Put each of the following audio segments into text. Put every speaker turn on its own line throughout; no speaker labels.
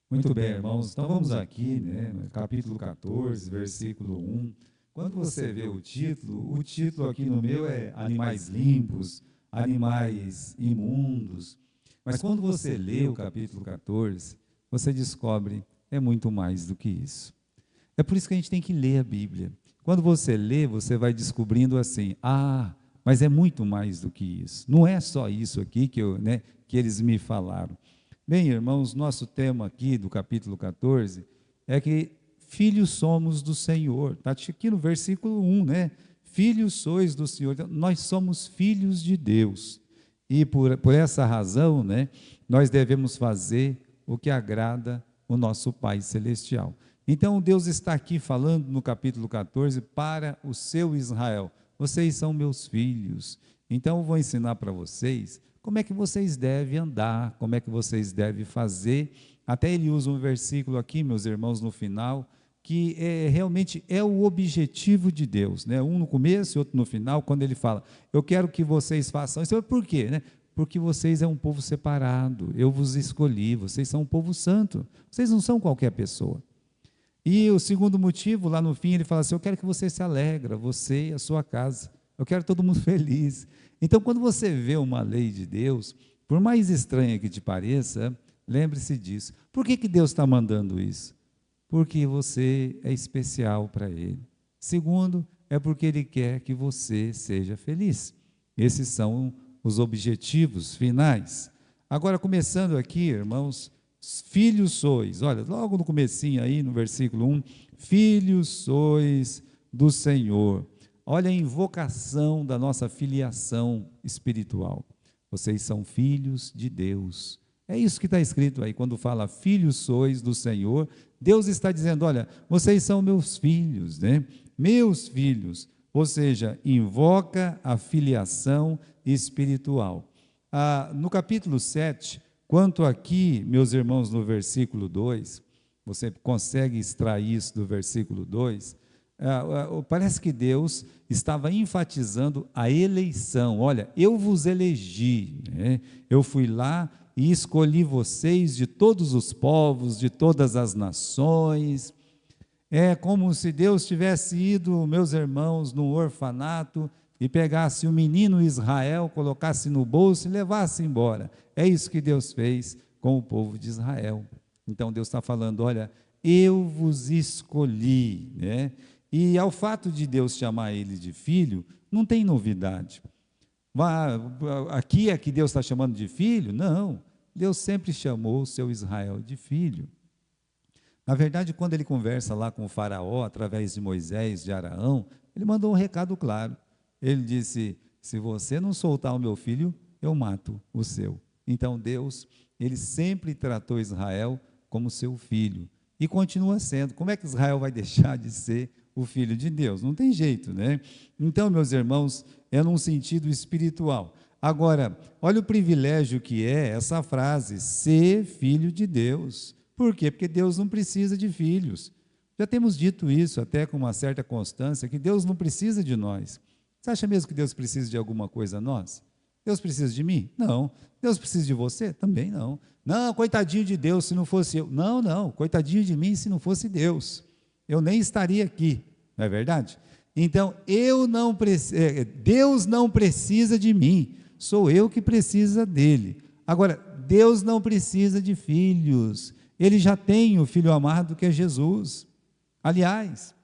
Muito bem, irmãos. Então vamos aqui, né, no capítulo 14, versículo 1. Quando você vê o título aqui no meu é Animais Limpos, Animais Imundos. Mas quando você lê o capítulo 14, você descobre é muito mais do que isso. É por isso que a gente tem que ler a Bíblia. Quando você lê, você vai descobrindo assim: mas é muito mais do que isso. Não é só isso aqui que eles me falaram. Bem, irmãos, nosso tema aqui do capítulo 14 é que filhos somos do Senhor. Está aqui no versículo 1, né? Filhos sois do Senhor. Então, nós somos filhos de Deus. E por essa razão, né, nós devemos fazer o que agrada o nosso Pai Celestial. Então, Deus está aqui falando no capítulo 14 para o seu Israel. Vocês são meus filhos. Então, eu vou ensinar para vocês como é que vocês devem andar, como é que vocês devem fazer. Até ele usa um versículo aqui, meus irmãos, no final, que realmente é o objetivo de Deus, né? Um no começo e outro no final, quando ele fala, eu quero que vocês façam isso. Por quê, né? Porque vocês é um povo separado, eu vos escolhi, vocês são um povo santo, vocês não são qualquer pessoa. E o segundo motivo, lá no fim, ele fala assim, eu quero que você se alegra, você e a sua casa, eu quero todo mundo feliz. Então, quando você vê uma lei de Deus, por mais estranha que te pareça, lembre-se disso. Por que Deus está mandando isso? Porque você é especial para Ele. Segundo, é porque Ele quer que você seja feliz. Esses são os objetivos finais. Agora, começando aqui, irmãos, filhos sois, olha, logo no comecinho aí, no versículo 1, filhos sois do Senhor. Olha a invocação da nossa filiação espiritual. Vocês são filhos de Deus. É isso que está escrito aí, quando fala filhos sois do Senhor, Deus está dizendo, olha, vocês são meus filhos, né? Meus filhos, ou seja, invoca a filiação espiritual. No capítulo 7, quanto aqui, meus irmãos, no versículo 2, você consegue extrair isso do versículo 2, parece que Deus estava enfatizando a eleição. Olha, eu vos elegi, né? Eu fui lá e escolhi vocês de todos os povos, de todas as nações. É como se Deus tivesse ido, meus irmãos, num orfanato e pegasse o menino Israel, colocasse no bolso e levasse embora. É isso que Deus fez com o povo de Israel. Então Deus está falando, olha, eu vos escolhi, né? E ao fato de Deus chamar ele de filho, não tem novidade. Aqui é que Deus está chamando de filho? Não, Deus sempre chamou o seu Israel de filho. Na verdade, quando ele conversa lá com o faraó, através de Moisés, de Araão, ele mandou um recado claro. Ele disse, se você não soltar o meu filho, eu mato o seu. Então Deus, ele sempre tratou Israel como seu filho. E continua sendo. Como é que Israel vai deixar de ser o filho de Deus? Não tem jeito, né? Então, meus irmãos, é num sentido espiritual. Agora, olha o privilégio que é essa frase, ser filho de Deus. Por quê? Porque Deus não precisa de filhos. Já temos dito isso até com uma certa constância, que Deus não precisa de nós. Você acha mesmo que Deus precisa de alguma coisa a nós? Deus precisa de mim? Não. Deus precisa de você? Também não. Não, coitadinho de Deus se não fosse eu. Não, não, coitadinho de mim se não fosse Deus. Eu nem estaria aqui, não é verdade? Então, Deus não precisa de mim, sou eu que precisa dele. Agora, Deus não precisa de filhos, ele já tem o filho amado que é Jesus. Aliás,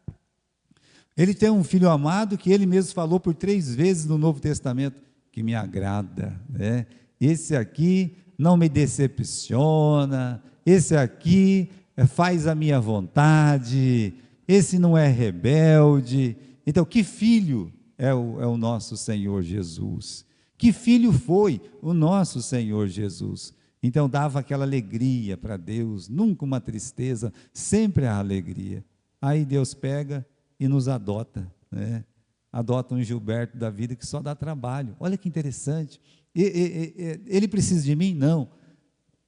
ele tem um filho amado que ele mesmo falou por 3 vezes no Novo Testamento, que me agrada, né? Esse aqui não me decepciona, esse aqui faz a minha vontade, esse não é rebelde. Então, que filho é o nosso Senhor Jesus? Que filho foi o nosso Senhor Jesus? Então, dava aquela alegria para Deus, nunca uma tristeza, sempre a alegria. Aí Deus pega e nos adota, né? Adota um Gilberto da vida que só dá trabalho. Olha que interessante. Ele precisa de mim? Não.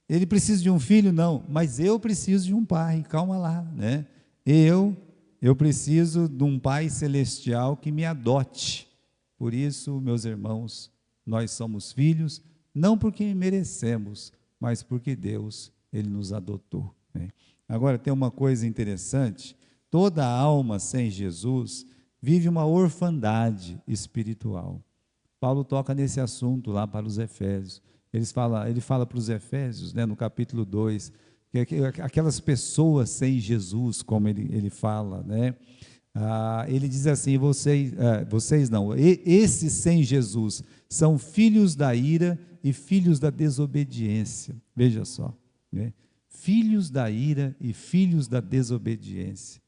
Ele precisa de um filho? Não. Mas eu preciso de um pai, calma lá, né? Eu preciso de um pai celestial que me adote. Por isso, meus irmãos, nós somos filhos, não porque merecemos, mas porque Deus, ele nos adotou. né? Agora, tem uma coisa interessante: toda alma sem Jesus vive uma orfandade espiritual. Paulo toca nesse assunto lá para os Efésios. Ele fala para os Efésios, né, no capítulo 2, que aquelas pessoas sem Jesus, como ele fala, né? Ele diz assim: vocês não, esses sem Jesus são filhos da ira e filhos da desobediência. Veja só, né? Filhos da ira e filhos da desobediência.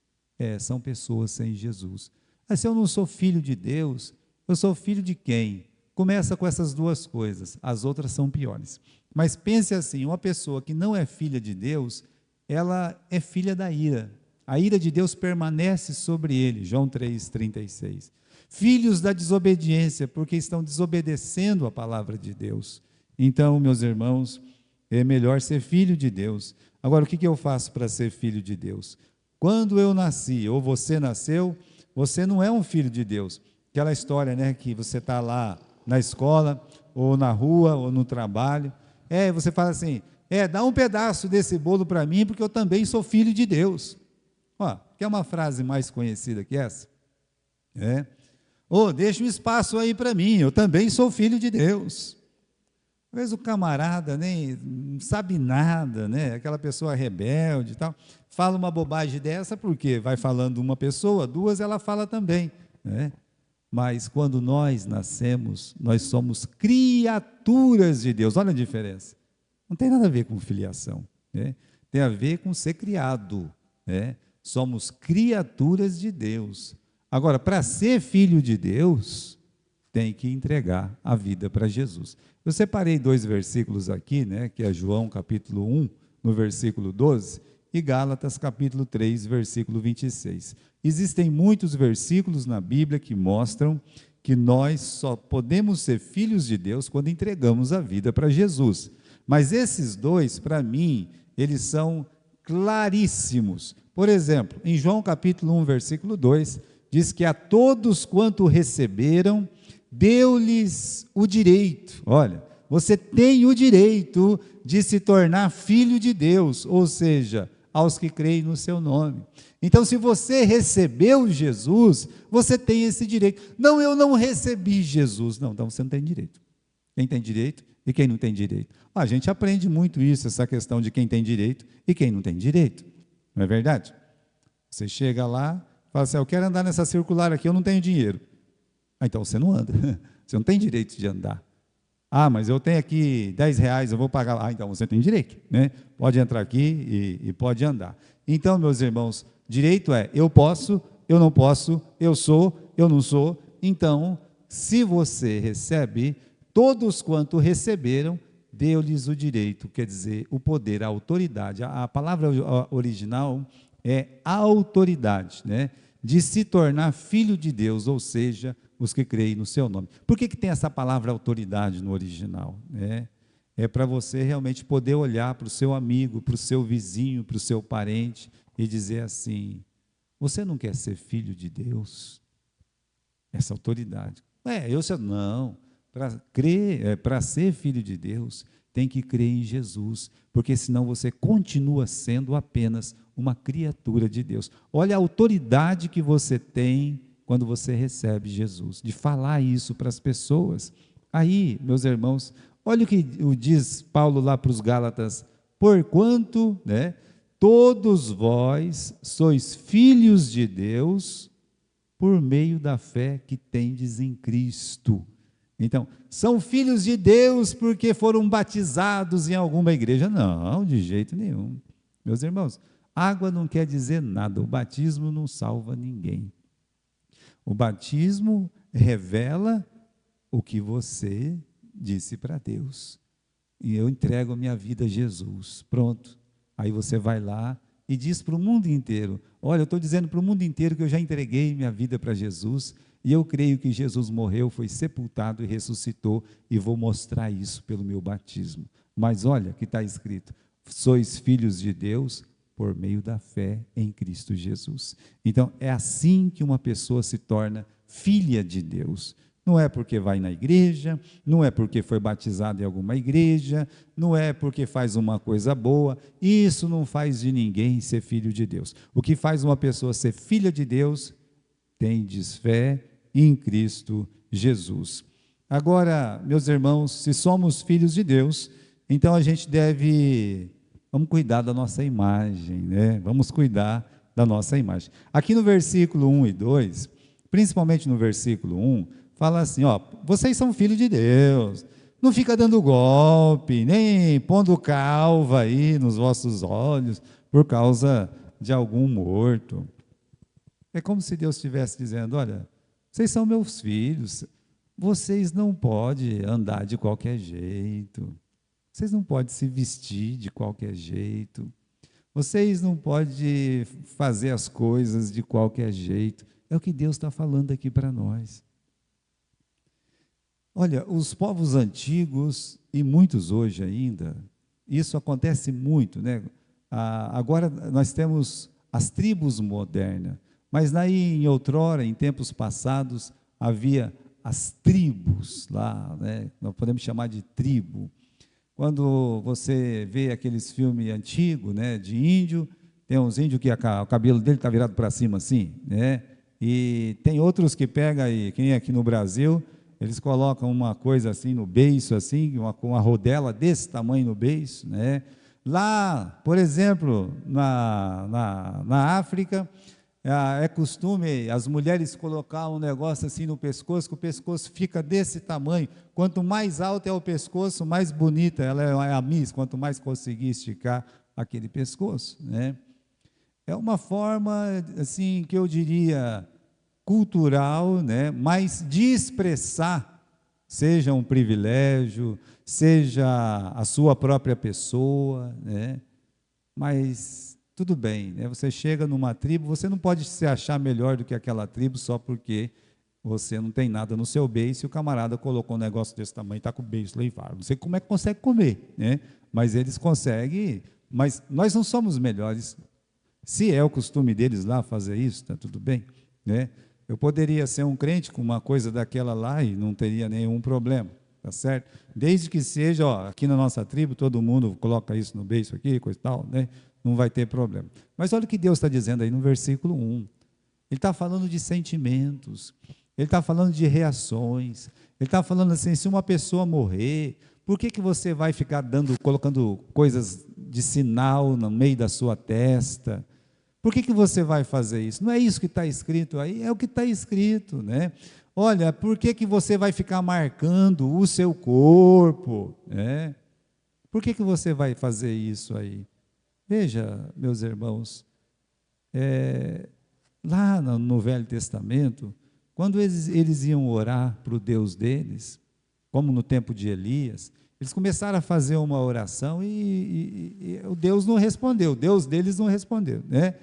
São pessoas sem Jesus. Mas se eu não sou filho de Deus, eu sou filho de quem? Começa com essas duas coisas, as outras são piores. Mas pense assim: uma pessoa que não é filha de Deus, ela é filha da ira. A ira de Deus permanece sobre ele, João 3,36. Filhos da desobediência, porque estão desobedecendo a palavra de Deus. Então, meus irmãos, é melhor ser filho de Deus. Agora, o que eu faço para ser filho de Deus? Quando eu nasci, ou você nasceu, você não é um filho de Deus. Aquela história, né, que você está lá na escola, ou na rua, ou no trabalho, você fala assim: dá um pedaço desse bolo para mim, porque eu também sou filho de Deus. Quer uma frase mais conhecida que essa? Deixa um espaço aí para mim, eu também sou filho de Deus. Às vezes o camarada nem não sabe nada, né? Aquela pessoa rebelde e tal, fala uma bobagem dessa, porque vai falando uma pessoa, duas ela fala também, né? Mas quando nós nascemos, nós somos criaturas de Deus. Olha a diferença. Não tem nada a ver com filiação, né? Tem a ver com ser criado, né? Somos criaturas de Deus. Agora, para ser filho de Deus, tem que entregar a vida para Jesus. Eu separei 2 versículos aqui, né, que é João capítulo 1, no versículo 12, e Gálatas capítulo 3, versículo 26. Existem muitos versículos na Bíblia que mostram que nós só podemos ser filhos de Deus quando entregamos a vida para Jesus. Mas esses dois, para mim, eles são claríssimos. Por exemplo, em João capítulo 1, versículo 2, diz que a todos quanto receberam, deu-lhes o direito. Olha, você tem o direito de se tornar filho de Deus, ou seja, aos que creem no seu nome. Então, se você recebeu Jesus, você tem esse direito. Não, eu não recebi Jesus. Não, então você não tem direito. Quem tem direito e quem não tem direito. A gente aprende muito isso, essa questão de quem tem direito e quem não tem direito. Não é verdade? Você chega lá, fala assim: eu quero andar nessa circular aqui, eu não tenho dinheiro. Então você não anda, você não tem direito de andar. Mas eu tenho aqui R$10, eu vou pagar. Então você tem direito, né? Pode entrar aqui e pode andar. Então, meus irmãos, direito é: eu posso, eu não posso, eu sou, eu não sou. Então, se você recebe, todos quanto receberam, deu-lhes o direito, quer dizer, o poder, a autoridade. A palavra original é autoridade, né? De se tornar filho de Deus, ou seja, os que creem no seu nome. Por que tem essa palavra autoridade no original? É para você realmente poder olhar para o seu amigo, para o seu vizinho, para o seu parente e dizer assim: você não quer ser filho de Deus? Essa autoridade. Não. Para crer, para ser filho de Deus, tem que crer em Jesus, porque senão você continua sendo apenas uma criatura de Deus. Olha a autoridade que você tem quando você recebe Jesus, de falar isso para as pessoas. Aí, meus irmãos, olha o que diz Paulo lá para os Gálatas: porquanto, né, todos vós sois filhos de Deus por meio da fé que tendes em Cristo. Então, são filhos de Deus porque foram batizados em alguma igreja? Não, de jeito nenhum. Meus irmãos, água não quer dizer nada, o batismo não salva ninguém. O batismo revela o que você disse para Deus. E eu entrego a minha vida a Jesus. Pronto. Aí você vai lá e diz para o mundo inteiro: olha, eu estou dizendo para o mundo inteiro que eu já entreguei minha vida para Jesus, e eu creio que Jesus morreu, foi sepultado e ressuscitou, e vou mostrar isso pelo meu batismo. Mas olha que está escrito: sois filhos de Deus por meio da fé em Cristo Jesus. Então, é assim que uma pessoa se torna filha de Deus. Não é porque vai na igreja, não é porque foi batizado em alguma igreja, não é porque faz uma coisa boa. Isso não faz de ninguém ser filho de Deus. O que faz uma pessoa ser filha de Deus, tendes fé em Cristo Jesus. Agora, meus irmãos, se somos filhos de Deus, então a gente vamos cuidar da nossa imagem, né? Vamos cuidar da nossa imagem. Aqui no versículo 1 e 2, principalmente no versículo 1, fala assim, ó, vocês são filhos de Deus, não fica dando golpe, nem pondo calva aí nos vossos olhos, por causa de algum morto. É como se Deus estivesse dizendo, olha, vocês são meus filhos, vocês não podem andar de qualquer jeito, vocês não podem se vestir de qualquer jeito, vocês não podem fazer as coisas de qualquer jeito. É o que Deus está falando aqui para nós. Olha, os povos antigos, e muitos hoje ainda, isso acontece muito, né? Agora nós temos as tribos modernas, mas aí em outrora, em tempos passados, havia as tribos lá, né? Nós podemos chamar de tribo. Quando você vê aqueles filmes antigos, né, de índio, tem uns índios que o cabelo dele está virado para cima assim, né? E tem outros que pegam, e quem é aqui no Brasil, eles colocam uma coisa assim no beiço, assim, com uma rodela desse tamanho no beiço, né? Lá, por exemplo, na África, é costume as mulheres colocar um negócio assim no pescoço, que o pescoço fica desse tamanho. Quanto mais alto é o pescoço, mais bonita ela é a Miss, quanto mais conseguir esticar aquele pescoço, né? É uma forma, assim, que eu diria, cultural, né? Mas de expressar, seja um privilégio, seja a sua própria pessoa, né? Mas tudo bem, né? Você chega numa tribo, você não pode se achar melhor do que aquela tribo só porque você não tem nada no seu beiço e o camarada colocou um negócio desse tamanho e está com o beiço leivado. Não sei como é que consegue comer, né? Mas eles conseguem, mas nós não somos melhores. Se é o costume deles lá fazer isso, está tudo bem, né? Eu poderia ser um crente com uma coisa daquela lá e não teria nenhum problema, tá certo? Desde que seja, ó, aqui na nossa tribo, todo mundo coloca isso no beiço aqui, coisa e tal, né? Não vai ter problema. Mas olha o que Deus está dizendo aí no versículo 1. Ele está falando de sentimentos, ele está falando de reações, ele está falando assim, se uma pessoa morrer, por que você vai ficar colocando coisas de sinal no meio da sua testa? Por que você vai fazer isso? Não é isso que está escrito aí? É o que está escrito, né? Olha, por que você vai ficar marcando o seu corpo? Né? Por que você vai fazer isso aí? Veja, meus irmãos, lá no Velho Testamento, quando eles iam orar para o Deus deles, como no tempo de Elias, eles começaram a fazer uma oração e o Deus não respondeu, o Deus deles não respondeu, né?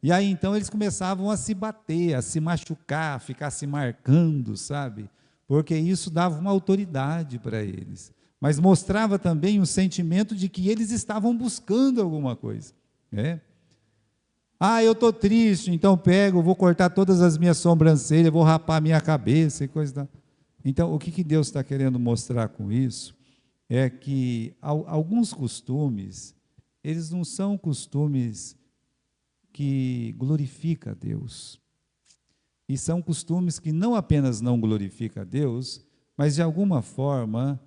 E aí então eles começavam a se bater, a se machucar, a ficar se marcando, sabe? Porque isso dava uma autoridade para eles. Mas mostrava também o sentimento de que eles estavam buscando alguma coisa, né? Ah, eu estou triste, então vou cortar todas as minhas sobrancelhas, vou rapar minha cabeça e coisa da... Então, o que Deus está querendo mostrar com isso é que alguns costumes, eles não são costumes que glorificam a Deus. E são costumes que não apenas não glorificam a Deus, mas de alguma forma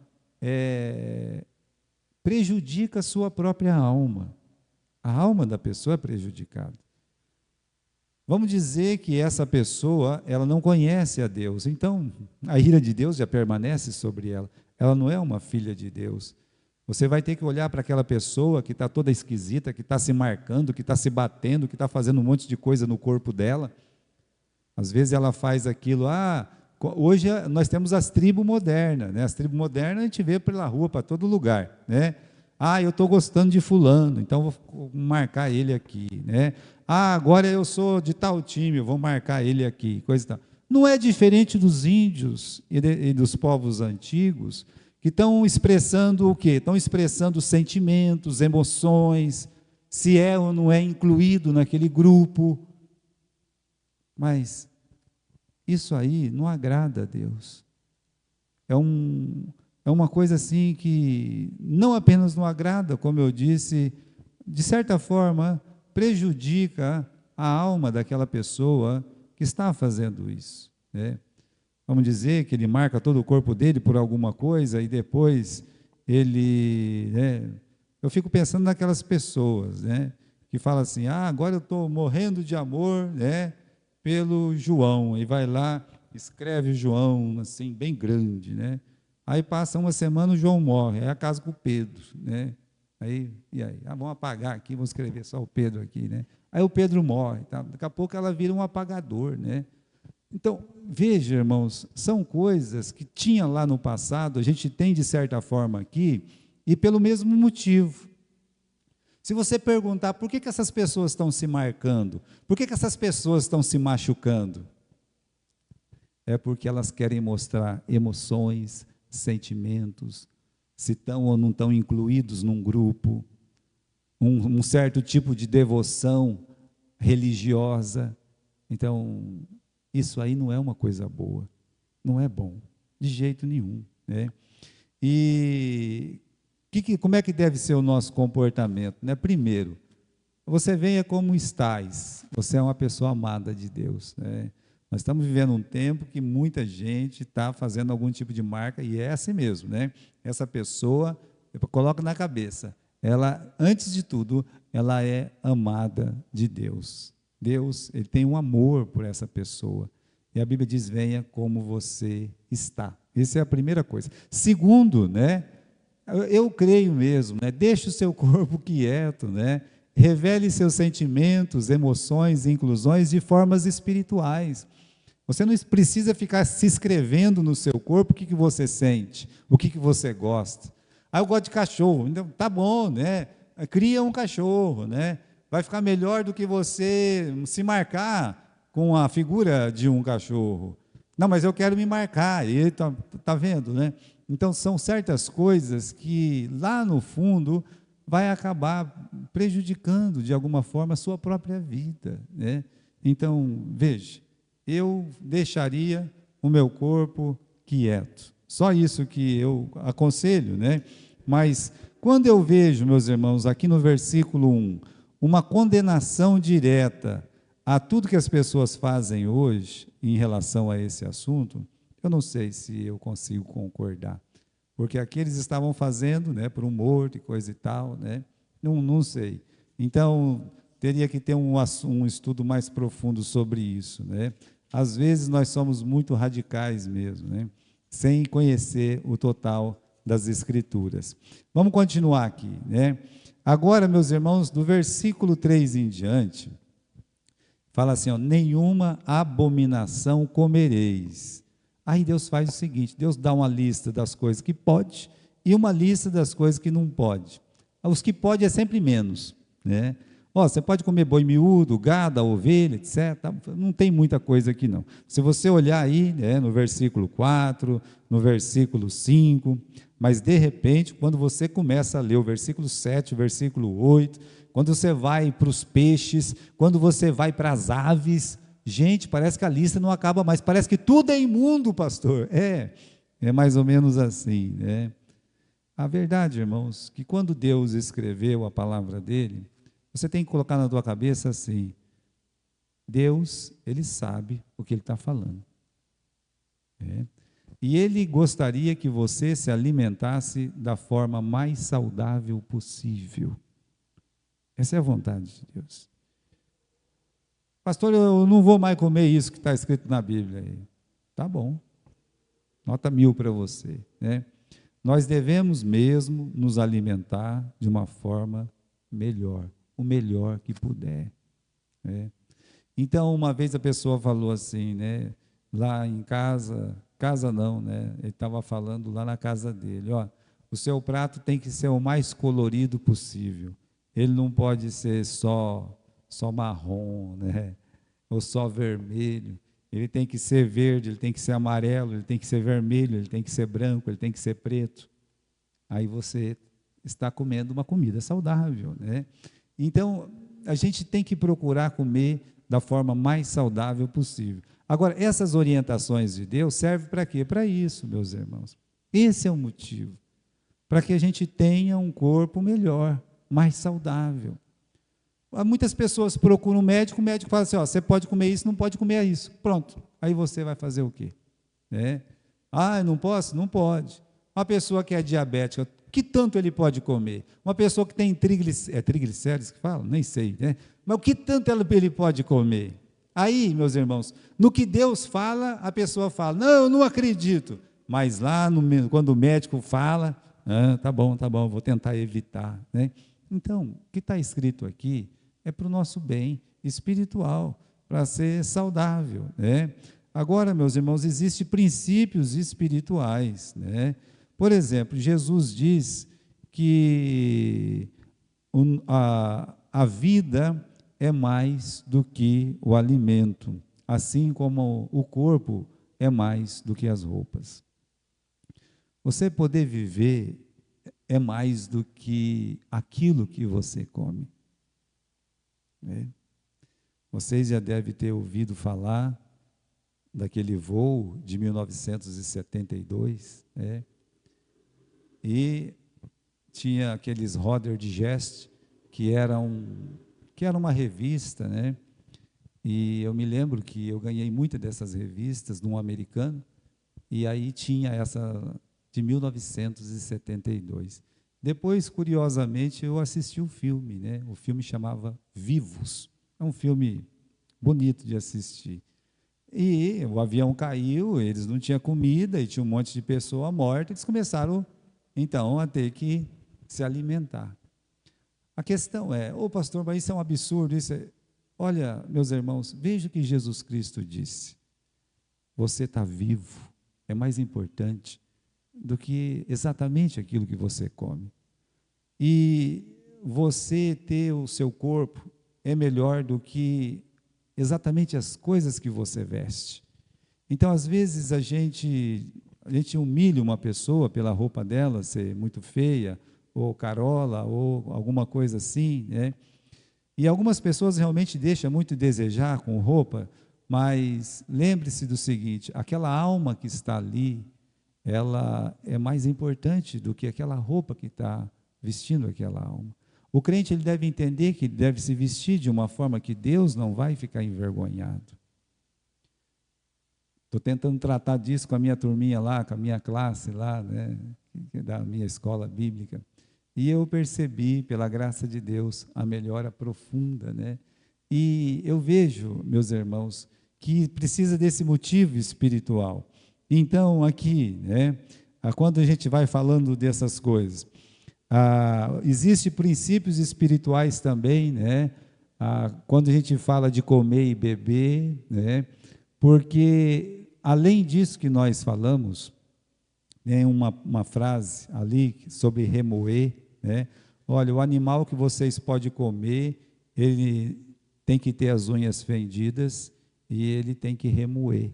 prejudica a sua própria alma. A alma da pessoa é prejudicada. Vamos dizer que essa pessoa, ela não conhece a Deus, então a ira de Deus já permanece sobre ela. Ela não é uma filha de Deus. Você vai ter que olhar para aquela pessoa que está toda esquisita, que está se marcando, que está se batendo, que está fazendo um monte de coisa no corpo dela. Às vezes ela faz aquilo, hoje nós temos as tribos modernas, né? As tribos modernas a gente vê pela rua, para todo lugar, né? Eu estou gostando de fulano, então vou marcar ele aqui, né? Agora eu sou de tal time, vou marcar ele aqui, coisa e tal. Não é diferente dos índios e dos povos antigos, que estão expressando o quê? Estão expressando sentimentos, emoções, se é ou não é incluído naquele grupo. Mas isso aí não agrada a Deus. é uma coisa assim que não apenas não agrada, como eu disse, de certa forma prejudica a alma daquela pessoa que está fazendo isso, né? Vamos dizer que ele marca todo o corpo dele por alguma coisa e depois ele, né, eu fico pensando naquelas pessoas, né, que falam assim, agora eu estou morrendo de amor, né, pelo João, e vai lá, escreve João, assim, bem grande, né, aí passa uma semana, o João morre, aí a casa com o Pedro, né, e aí? Vamos apagar aqui, vamos escrever só o Pedro aqui, né, aí o Pedro morre, tá? Daqui a pouco ela vira um apagador, né. Então, veja, irmãos, são coisas que tinha lá no passado, a gente tem de certa forma aqui, e pelo mesmo motivo. Se você perguntar por que essas pessoas estão se marcando, por que essas pessoas estão se machucando, é porque elas querem mostrar emoções, sentimentos, se estão ou não estão incluídos num grupo, um certo tipo de devoção religiosa. Então, isso aí não é uma coisa boa, não é bom, de jeito nenhum, né? E como é que deve ser o nosso comportamento, né? Primeiro, você venha como estás, você é uma pessoa amada de Deus, né? Nós estamos vivendo um tempo que muita gente está fazendo algum tipo de marca, e é assim mesmo, né? Essa pessoa, eu coloco na cabeça, ela, antes de tudo, ela é amada de Deus. Deus, ele tem um amor por essa pessoa. E a Bíblia diz, venha como você está. Essa é a primeira coisa. Segundo, né, eu creio mesmo, né, deixe o seu corpo quieto, né, revele seus sentimentos, emoções, inclusões de formas espirituais. Você não precisa ficar se escrevendo no seu corpo o que você sente, o que você gosta. Eu gosto de cachorro. Então, tá bom, né, cria um cachorro, né, vai ficar melhor do que você se marcar com a figura de um cachorro. Não, mas eu quero me marcar, e tá vendo, né? Então, são certas coisas que, lá no fundo, vai acabar prejudicando, de alguma forma, a sua própria vida, né? Então, veja, eu deixaria o meu corpo quieto. Só isso que eu aconselho, né? Mas, quando eu vejo, meus irmãos, aqui no versículo 1, uma condenação direta a tudo que as pessoas fazem hoje em relação a esse assunto, eu não sei se eu consigo concordar, porque aqueles estavam fazendo, né, por humor e coisa e tal, né, não sei. Então, teria que ter um estudo mais profundo sobre isso, né. Às vezes nós somos muito radicais mesmo, né, sem conhecer o total das Escrituras. Vamos continuar aqui, né. Agora, meus irmãos, do versículo 3 em diante, fala assim, nenhuma abominação comereis. Aí Deus faz o seguinte, Deus dá uma lista das coisas que pode e uma lista das coisas que não pode. Os que pode é sempre menos, né? Você pode comer boi miúdo, gado, ovelha, etc. Não tem muita coisa aqui não. Se você olhar aí, né, no versículo 4, no versículo 5, mas de repente, quando você começa a ler o versículo 7, o versículo 8, quando você vai para os peixes, quando você vai para as aves, gente, parece que a lista não acaba mais, parece que tudo é imundo, pastor. É mais ou menos assim, né? A verdade, irmãos, que quando Deus escreveu a palavra dele, você tem que colocar na tua cabeça assim, Deus, ele sabe o que ele está falando. E ele gostaria que você se alimentasse da forma mais saudável possível. Essa é a vontade de Deus. Pastor, eu não vou mais comer isso que está escrito na Bíblia. Tá bom, nota 1000 para você, né? Nós devemos mesmo nos alimentar de uma forma melhor, o melhor que puder, né? Então, uma vez a pessoa falou assim, né, lá em casa não, né, ele estava falando lá na casa dele, o seu prato tem que ser o mais colorido possível, ele não pode ser só marrom, né, ou só vermelho, ele tem que ser verde, ele tem que ser amarelo, ele tem que ser vermelho, ele tem que ser branco, ele tem que ser preto. Aí você está comendo uma comida saudável, né? Então, a gente tem que procurar comer da forma mais saudável possível. Agora, essas orientações de Deus servem para quê? Para isso, meus irmãos. Esse é o motivo. Para que a gente tenha um corpo melhor, mais saudável. Muitas pessoas procuram um médico, o médico fala assim, ó, você pode comer isso, não pode comer isso. Pronto. Aí você vai fazer o quê? Ah, não posso? Não pode. Uma pessoa que é diabética, que tanto ele pode comer? Uma pessoa que tem triglicéridos que fala? Nem sei, né? Mas o que tanto ele pode comer? Aí, meus irmãos, no que Deus fala, a pessoa fala, não, eu não acredito. Mas lá, quando o médico fala, tá bom, vou tentar evitar, né? Então, o que está escrito aqui é para o nosso bem espiritual, para ser saudável, né? Agora, meus irmãos, existem princípios espirituais, né? Por exemplo, Jesus diz que a vida é mais do que o alimento, assim como o corpo é mais do que as roupas. Você poder viver é mais do que aquilo que você come, né? Vocês já devem ter ouvido falar daquele voo de 1972, né? E tinha aqueles Roder Digest, que era uma revista, né? E eu me lembro que eu ganhei muitas dessas revistas num americano, e aí tinha essa de 1972. Depois, curiosamente, eu assisti o filme, né? O filme chamava Vivos. É um filme bonito de assistir. E o avião caiu, eles não tinham comida, e tinha um monte de pessoa morta, eles começaram, então, a ter que se alimentar. A questão é, pastor, mas isso é um absurdo, Olha, meus irmãos, veja o que Jesus Cristo disse. Você está vivo, é mais importante do que exatamente aquilo que você come. E você ter o seu corpo é melhor do que exatamente as coisas que você veste. Então, às vezes, a gente humilha uma pessoa pela roupa dela ser muito feia, ou carola, ou alguma coisa assim, né? E algumas pessoas realmente deixam muito a desejar com roupa, mas lembre-se do seguinte, aquela alma que está ali, ela é mais importante do que aquela roupa que está vestindo aquela alma. O crente, ele deve entender que ele deve se vestir de uma forma que Deus não vai ficar envergonhado. Estou tentando tratar disso com a minha turminha lá, com a minha classe lá, né, da minha escola bíblica. E eu percebi, pela graça de Deus, a melhora profunda, né? E eu vejo, meus irmãos, que precisa desse motivo espiritual. Então, aqui, né, quando a gente vai falando dessas coisas, existem princípios espirituais também, né? Quando a gente fala de comer e beber, né? Porque, além disso que nós falamos, tem uma frase ali sobre remoer, né? Olha, o animal que vocês podem comer, ele tem que ter as unhas fendidas e ele tem que remoer.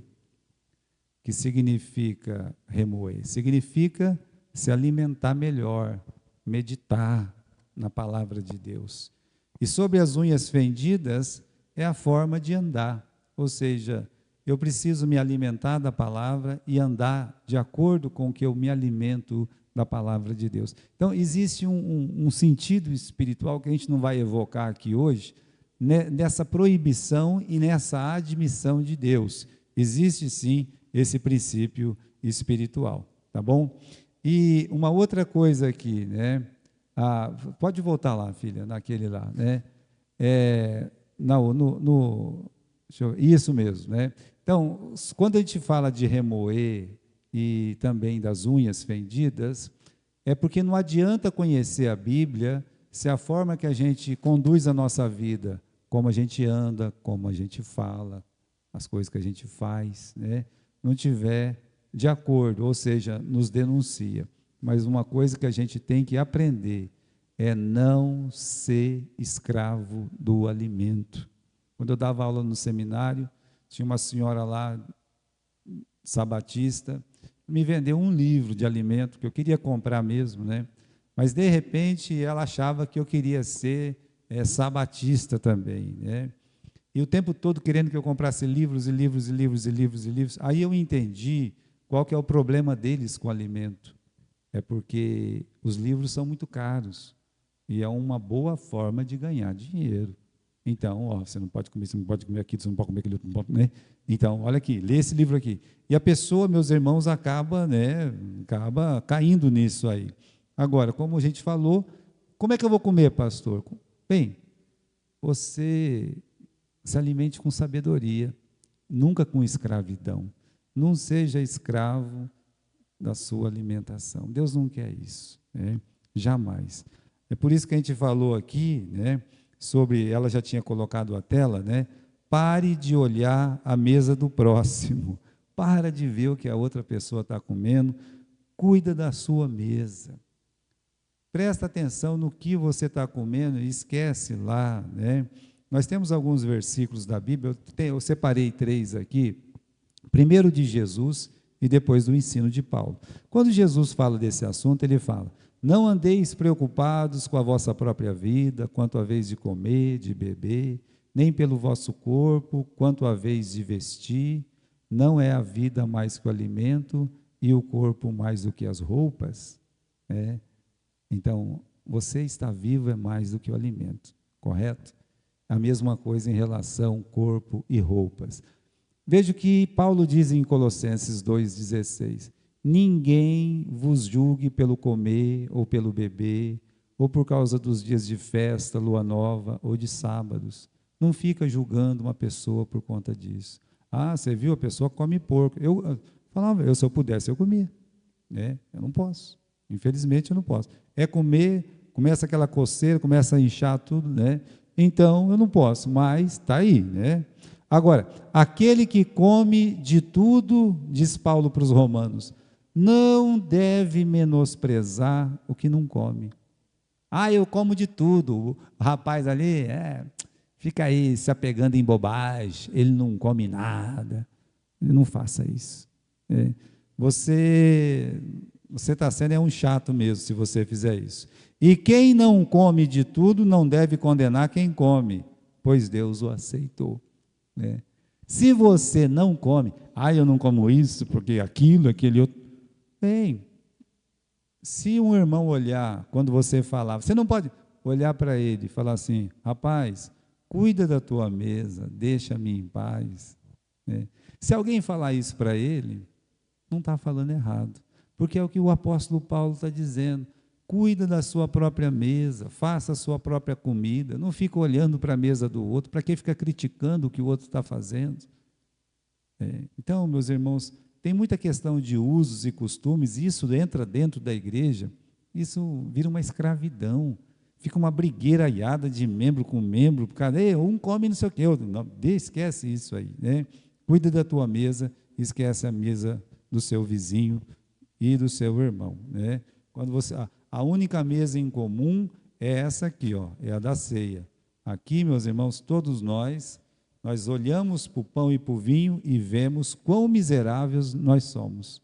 Que significa remoer? Significa se alimentar melhor, meditar na palavra de Deus. E sobre as unhas fendidas, é a forma de andar, ou seja, eu preciso me alimentar da palavra e andar de acordo com o que eu me alimento da palavra de Deus. Então, existe um sentido espiritual que a gente não vai evocar aqui hoje, né, nessa proibição e nessa admissão de Deus. Existe, sim, esse princípio espiritual, tá bom? E uma outra coisa aqui, né? Pode voltar lá, filha, naquele lá, né? Isso mesmo, né? Então, quando a gente fala de remoer e também das unhas fendidas, é porque não adianta conhecer a Bíblia se a forma que a gente conduz a nossa vida, como a gente anda, como a gente fala, as coisas que a gente faz, né, não tiver de acordo, ou seja, nos denuncia. Mas uma coisa que a gente tem que aprender é não ser escravo do alimento. Quando eu dava aula no seminário, tinha uma senhora lá, sabatista, me vendeu um livro de alimento que eu queria comprar mesmo, né? Mas de repente ela achava que eu queria ser sabatista também, né? e o tempo todo querendo que eu comprasse livros e livros e livros e livros e livros. Aí eu entendi qual que é o problema deles com o alimento. É porque os livros são muito caros e é uma boa forma de ganhar dinheiro. Então, ó, você não pode comer aquilo, você não pode comer aquilo, não pode, né? Então, olha aqui, lê esse livro aqui. E a pessoa, meus irmãos, acaba caindo nisso aí. Agora, como a gente falou, como é que eu vou comer, pastor? Bem, você se alimente com sabedoria, nunca com escravidão. Não seja escravo da sua alimentação. Deus não quer isso, né? Jamais. É por isso que a gente falou aqui, né, sobre, ela já tinha colocado a tela, né? Pare de olhar a mesa do próximo. Para de ver o que a outra pessoa está comendo. Cuida da sua mesa. Presta atenção no que você está comendo e esquece lá, né? Nós temos alguns versículos da Bíblia, eu separei 3 aqui, primeiro de Jesus e depois do ensino de Paulo. Quando Jesus fala desse assunto, ele fala: não andeis preocupados com a vossa própria vida, quanto a vez de comer, de beber, nem pelo vosso corpo, quanto a vez de vestir. Não é a vida mais que o alimento e o corpo mais do que as roupas? Então, você estar vivo é mais do que o alimento, correto? A mesma coisa em relação ao corpo e roupas. Veja o que Paulo diz em Colossenses 2,16. Ninguém vos julgue pelo comer ou pelo beber, ou por causa dos dias de festa, lua nova, ou de sábados. Não fica julgando uma pessoa por conta disso. Ah, você viu, a pessoa come porco. Eu falava, se eu pudesse, eu comia. Eu não posso. Infelizmente, eu não posso. É comer, começa aquela coceira, começa a inchar tudo, né? Então, eu não posso, mas está aí, né? Agora, aquele que come de tudo, diz Paulo para os romanos, não deve menosprezar o que não come. Ah, eu como de tudo. O rapaz ali, fica aí se apegando em bobagem, ele não come nada. Não faça isso. Você está sendo um chato mesmo se você fizer isso. E quem não come de tudo não deve condenar quem come, pois Deus o aceitou. Se você não come, eu não como isso, porque aquilo, aquele outro. Bem, se um irmão olhar, quando você falar, você não pode olhar para ele e falar assim: rapaz, cuida da tua mesa, deixa-me em paz. Se alguém falar isso para ele, não está falando errado, porque é o que o apóstolo Paulo está dizendo. Cuida da sua própria mesa, faça a sua própria comida, não fica olhando para a mesa do outro, para que fica criticando o que o outro está fazendo. Então, meus irmãos, tem muita questão de usos e costumes, isso entra dentro da igreja, isso vira uma escravidão, fica uma brigueiraiada de membro com membro, cadê? Um come não sei o quê, outro, não, esquece isso aí, Cuida da tua mesa, esquece a mesa do seu vizinho e do seu irmão, Quando você, a única mesa em comum é essa aqui, é a da ceia. Aqui, meus irmãos, todos nós olhamos para o pão e para o vinho e vemos quão miseráveis nós somos.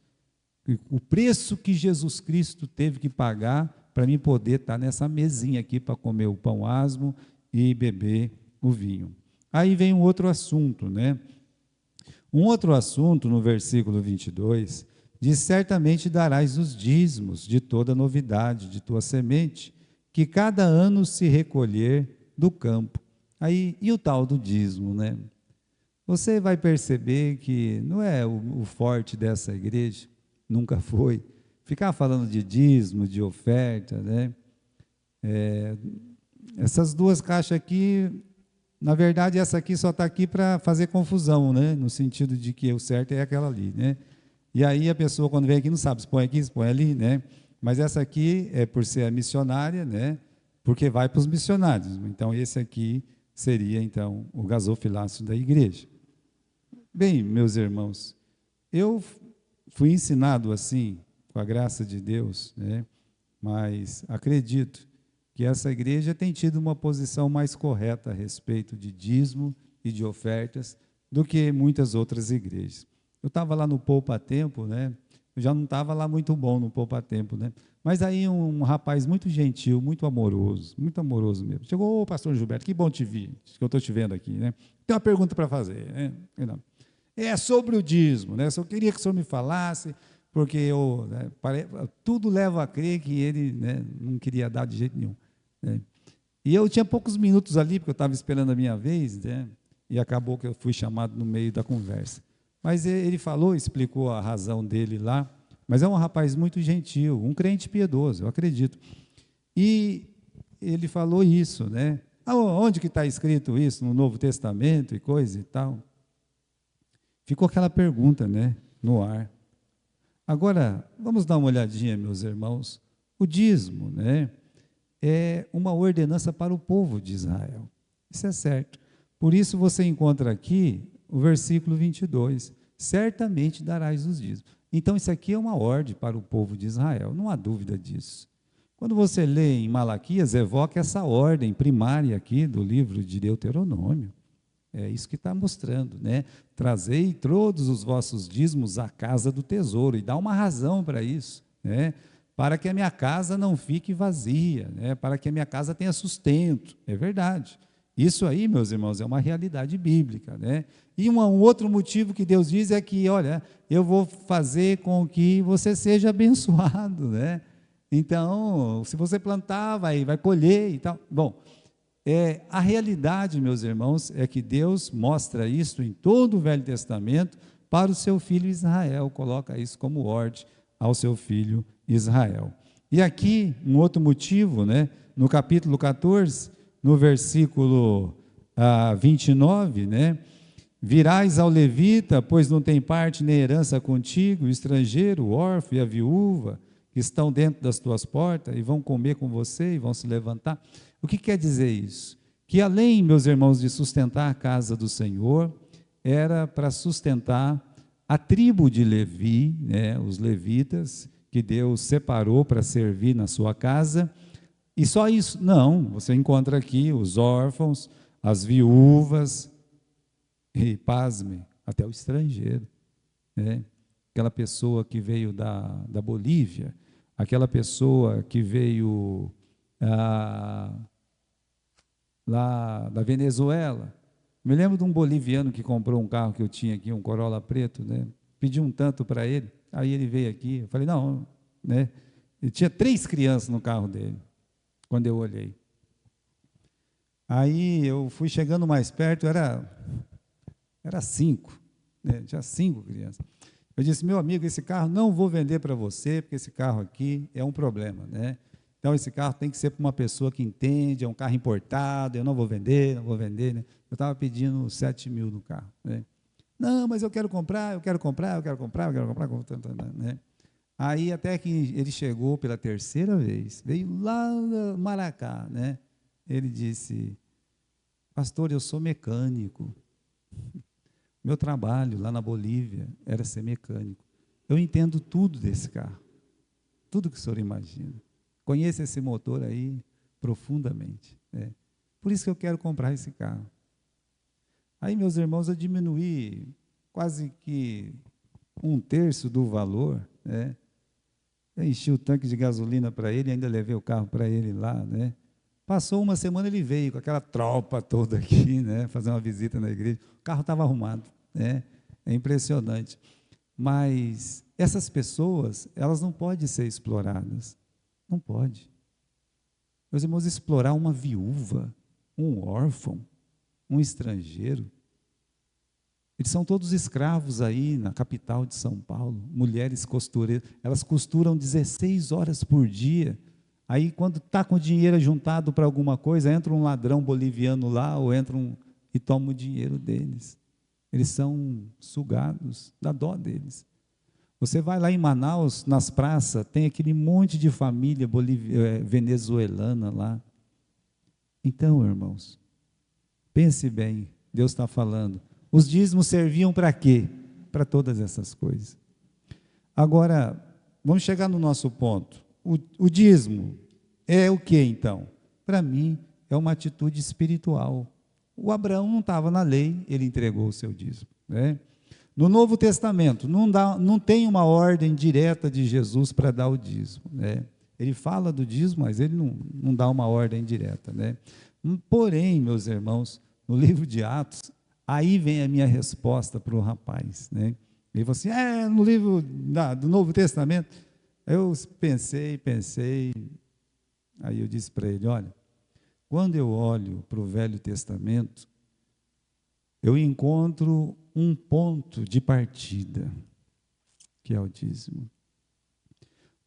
O preço que Jesus Cristo teve que pagar para mim poder estar nessa mesinha aqui para comer o pão asmo e beber o vinho. Aí vem um outro assunto, Um outro assunto no versículo 22, diz: certamente darás os dízimos de toda novidade de tua semente, que cada ano se recolher do campo. Aí, e o tal do dízimo, Você vai perceber que não é o forte dessa igreja, nunca foi, ficar falando de dízimo, de oferta, essas duas caixas aqui, na verdade, essa aqui só está aqui para fazer confusão, no sentido de que o certo é aquela ali, E aí a pessoa, quando vem aqui, não sabe se põe aqui, se põe ali, Mas essa aqui é por ser a missionária, Porque vai para os missionários. Então, esse aqui seria, então, o gasofilácio da igreja. Bem, meus irmãos, eu fui ensinado assim, com a graça de Deus, Mas acredito que essa igreja tem tido uma posição mais correta a respeito de dízimo e de ofertas do que muitas outras igrejas. Eu estava lá no Poupa Tempo, eu já não estava lá muito bom no Poupa Tempo, Mas aí um rapaz muito gentil, muito amoroso mesmo. Chegou, ô pastor Gilberto, que bom te ver, que eu estou te vendo aqui, né? Tem uma pergunta para fazer, né? É sobre o dízimo, né? Eu só queria que o senhor me falasse, porque tudo leva a crer que ele, né, não queria dar de jeito nenhum, né? E eu tinha poucos minutos ali, porque eu estava esperando a minha vez, né? E acabou que eu fui chamado no meio da conversa. Mas ele falou, explicou a razão dele lá, mas é um rapaz muito gentil, um crente piedoso, eu acredito. E ele falou isso, né? Onde que está escrito isso? No Novo Testamento e coisa e tal. Ficou aquela pergunta, né, no ar. Agora, vamos dar uma olhadinha, meus irmãos. O dízimo, né, é uma ordenança para o povo de Israel. Isso é certo. Por isso você encontra aqui o versículo 22. Certamente darás os dízimos. Então, isso aqui é uma ordem para o povo de Israel, não há dúvida disso. Quando você lê em Malaquias, evoca essa ordem primária aqui do livro de Deuteronômio. É isso que está mostrando, né? Trazei todos os vossos dízimos à casa do tesouro, e dá uma razão para isso, né? Para que a minha casa não fique vazia, né? Para que a minha casa tenha sustento. É verdade. Isso aí, meus irmãos, é uma realidade bíblica, né? E um outro motivo que Deus diz é que, olha, eu vou fazer com que você seja abençoado, né? Então, se você plantar, vai colher e tal. Bom, a realidade, meus irmãos, é que Deus mostra isso em todo o Velho Testamento para o seu filho Israel, coloca isso como ordem ao seu filho Israel. E aqui, um outro motivo, né? No capítulo 14, no versículo 29, né? Virás ao levita, pois não tem parte nem herança contigo, o estrangeiro, o órfão e a viúva, que estão dentro das tuas portas, e vão comer com você, e vão se levantar. O que quer dizer isso? Que além, meus irmãos, de sustentar a casa do Senhor, era para sustentar a tribo de Levi, né? Os levitas, que Deus separou para servir na sua casa. E só isso? Não, você encontra aqui os órfãos, as viúvas, e pasme, até o estrangeiro, né? Aquela pessoa que veio da Bolívia, aquela pessoa que veio lá da Venezuela. Me lembro de um boliviano que comprou um carro que eu tinha aqui, um Corolla preto, né? Pedi um tanto para ele, aí ele veio aqui, eu falei, não, né? Ele tinha 3 crianças no carro dele, quando eu olhei. Aí eu fui chegando mais perto, era 5, né? Tinha 5 crianças. Eu disse, meu amigo, esse carro não vou vender para você, porque esse carro aqui é um problema, né? Então, esse carro tem que ser para uma pessoa que entende, é um carro importado, eu não vou vender, né? Eu estava pedindo 7 mil no carro, né? Não, mas eu quero comprar, né? Aí, até que ele chegou pela 3ª vez, veio lá no Maracá, né? Ele disse, pastor, eu sou mecânico. Meu trabalho lá na Bolívia era ser mecânico. Eu entendo tudo desse carro, tudo que o senhor imagina. Conheço esse motor aí profundamente, né? Por isso que eu quero comprar esse carro. Aí, meus irmãos, eu diminuí quase que 1/3 do valor, né? Eu enchi o tanque de gasolina para ele, ainda levei o carro para ele lá, né? Passou uma semana, ele veio com aquela tropa toda aqui, né? Fazer uma visita na igreja. O carro estava arrumado, né? É impressionante. Mas essas pessoas, elas não podem ser exploradas. Não pode. Meus irmãos, explorar uma viúva, um órfão, um estrangeiro, eles são todos escravos aí na capital de São Paulo, mulheres costureiras, elas costuram 16 horas por dia. Aí, quando está com o dinheiro juntado para alguma coisa, entra um ladrão boliviano lá, ou entra e toma o dinheiro deles. Eles são sugados, dá dó deles. Você vai lá em Manaus, nas praças, tem aquele monte de família venezuelana lá. Então, irmãos, pense bem, Deus está falando. Os dízimos serviam para quê? Para todas essas coisas. Agora, vamos chegar no nosso ponto. O dízimo é o que então? Para mim, é uma atitude espiritual. O Abraão não estava na lei, ele entregou o seu dízimo, né? No Novo Testamento, não tem uma ordem direta de Jesus para dar o dízimo, né? Ele fala do dízimo, mas ele não dá uma ordem direta, né? Porém, meus irmãos, no livro de Atos, aí vem a minha resposta para o rapaz, né? Ele falou assim, no livro do Novo Testamento, eu pensei, aí eu disse para ele, olha, quando eu olho para o Velho Testamento, eu encontro um ponto de partida, que é o dízimo.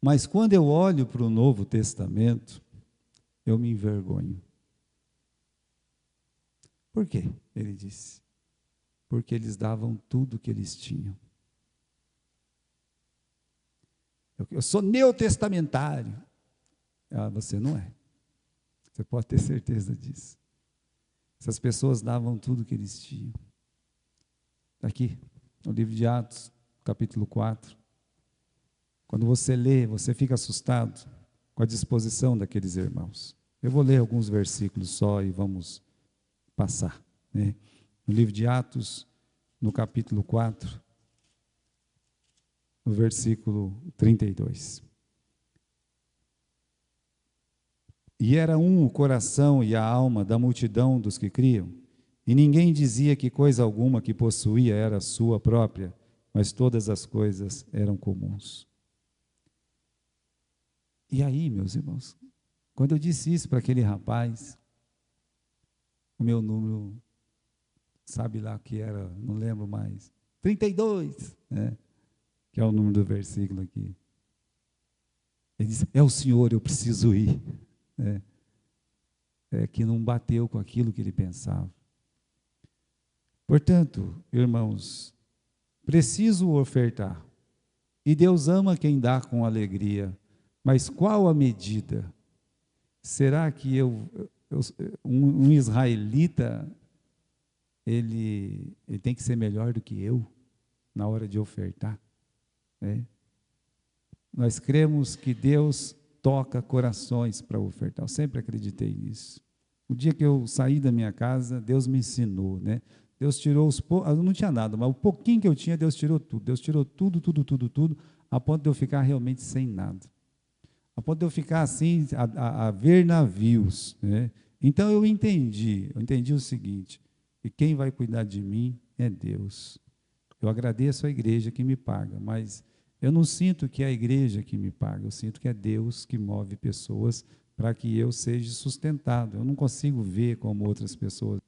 Mas quando eu olho para o Novo Testamento, eu me envergonho. Por quê? Ele disse. Porque eles davam tudo que eles tinham. Eu sou neotestamentário. Você não é. Você pode ter certeza disso. Essas pessoas davam tudo que eles tinham. Aqui, no livro de Atos, capítulo 4. Quando você lê, você fica assustado com a disposição daqueles irmãos. Eu vou ler alguns versículos só e vamos passar, né? No livro de Atos, no capítulo 4, no versículo 32. E era um o coração e a alma da multidão dos que criam, e ninguém dizia que coisa alguma que possuía era sua própria, mas todas as coisas eram comuns. E aí, meus irmãos, quando eu disse isso para aquele rapaz, o meu número, sabe lá que era, não lembro mais, 32, né? Que é o número do versículo aqui. Ele disse, é o Senhor, eu preciso ir. Que não bateu com aquilo que ele pensava. Portanto, irmãos, preciso ofertar. E Deus ama quem dá com alegria. Mas qual a medida? Será que um israelita, ele tem que ser melhor do que eu na hora de ofertar? Nós cremos que Deus toca corações para ofertar. Eu sempre acreditei nisso. O dia que eu saí da minha casa, Deus me ensinou, né? Deus tirou eu não tinha nada, mas o pouquinho que eu tinha, Deus tirou tudo. Deus tirou tudo, a ponto de eu ficar realmente sem nada. A ponto de eu ficar assim, a ver navios, né? Então eu entendi o seguinte, que quem vai cuidar de mim é Deus. Eu agradeço a igreja que me paga, mas eu não sinto que é a igreja que me paga, eu sinto que é Deus que move pessoas para que eu seja sustentado. Eu não consigo ver como outras pessoas